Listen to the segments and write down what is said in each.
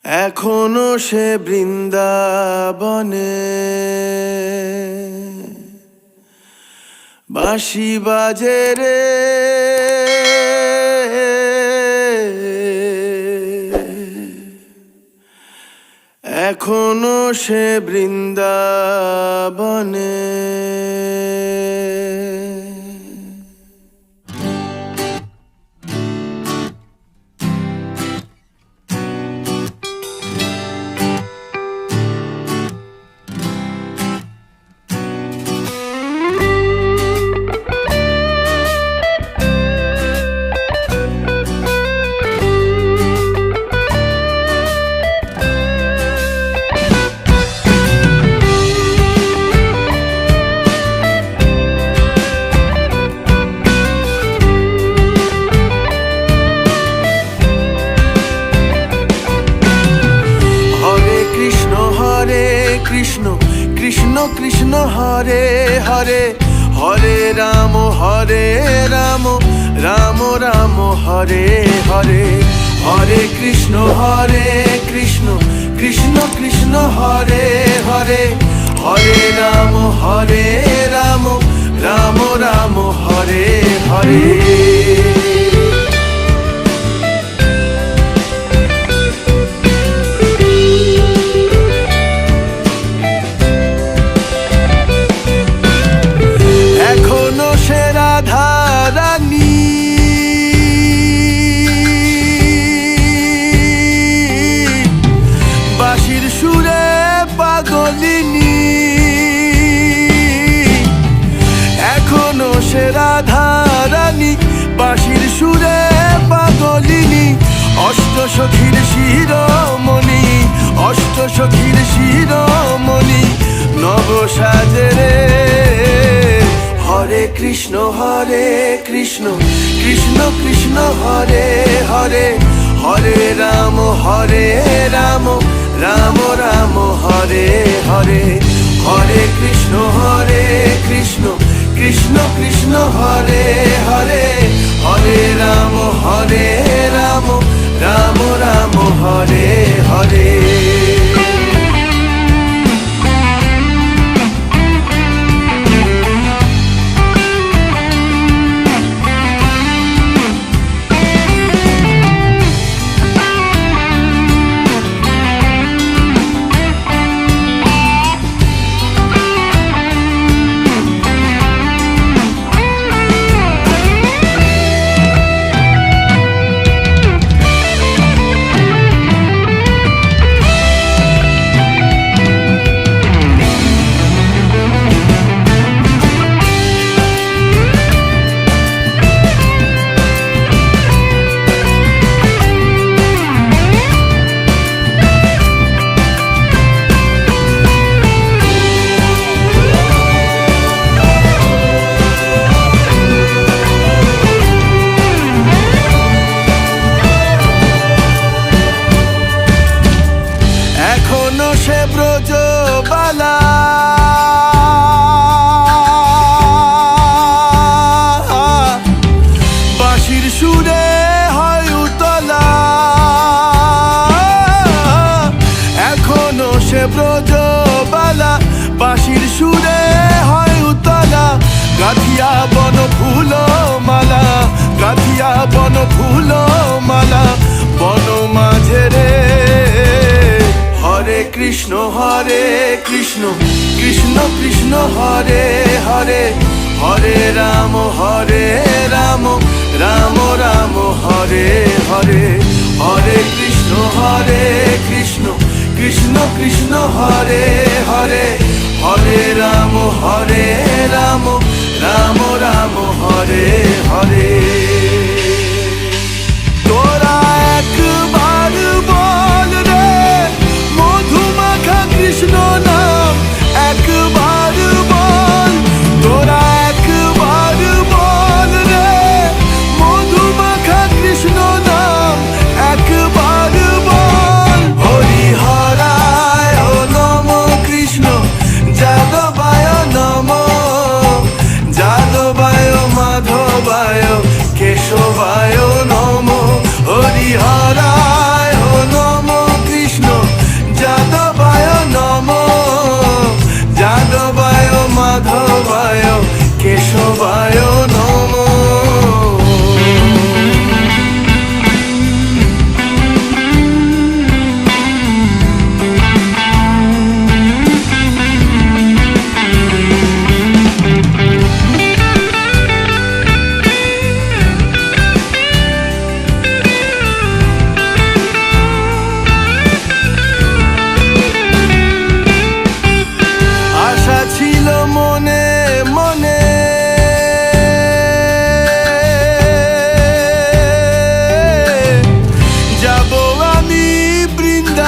এখনো সে বৃন্দাবনে বাঁশি বাজে রে, এখনো সে বৃন্দাবনে। কৃষ্ণ কৃষ্ণ কৃষ্ণ হরে হরে, হরে রাম রাম রাম হরে হরে। হরে কৃষ্ণ কৃষ্ণ কৃষ্ণ হরে হরে, হরে রাম রাম রাম হরে হরে। বাঁশির সুরে পাগলিনী, এখনো সে রাধা রানী, বাঁশির সুরে পাগলিনী। অষ্ট সখীর শিরোমণি, অষ্ট সখীর শিরোমণি, নব সাজে রে। হরে কৃষ্ণ কৃষ্ণ কৃষ্ণ হরে হরে, হরে রাম রাম রাম হরে হরে। হরে কৃষ্ণ কৃষ্ণ কৃষ্ণ হরে হরে, হরে রাম রাম রাম হরে হরে। এখনো সে ব্রজবালা, বাঁশির সুরে হয় উতলা। এখনো সে ব্রজবালা, বাঁশির সুরে হয় উতলা। গাঁথিয়া বন ফুল মালা, গাঁথিয়া বন ফুল মালা, বন মাঝে রে। হরে কৃষ্ণ কৃষ্ণ কৃষ্ণ হরে হরে, হরে রাম রাম রাম হরে হরে। হরে কৃষ্ণ কৃষ্ণ কৃষ্ণ হরে হরে, হরে রাম রাম রাম হরে হরে। তোরা একবার বল রে মধুমাখা কৃষ্ণ নাম, একবার বল। তোরা একবার বল রে মধুমাখা কৃষ্ণ নাম, একবার বল। হরি হরায় নম কৃষ্ণ যাদবায় নম, যাদবায় মাধবায় কেশব।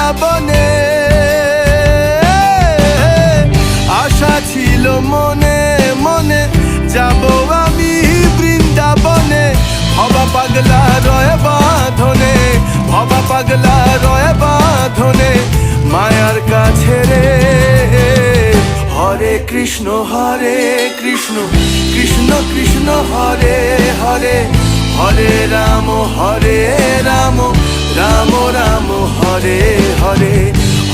বৃন্দাবনে আশা ছিল মনে মনে যাব আমি বৃন্দাবনে ভবা পাগলা রয় বাঁধনে ভবা পাগলা রয় বাঁধনে মায়ার কাছে রে হরে কৃষ্ণ কৃষ্ণ কৃষ্ণ হরে হরে হরে রাম রাম রাম হরে হরে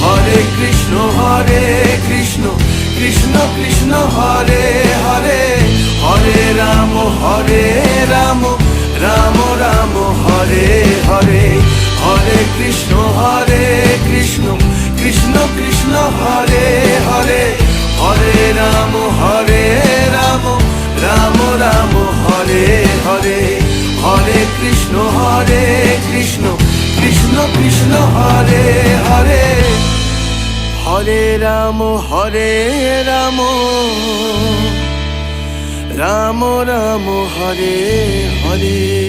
হরে কৃষ্ণ কৃষ্ণ কৃষ্ণ হরে হরে হরে রাম রাম রাম হরে হরে হরে কৃষ্ণ কৃষ্ণ কৃষ্ণ হরে হরে হরে রাম রাম রাম হরে হরে হরে কৃষ্ণ কৃষ্ণ কৃষ্ণ হরে হরে হরে রাম রাম রাম হরে হরে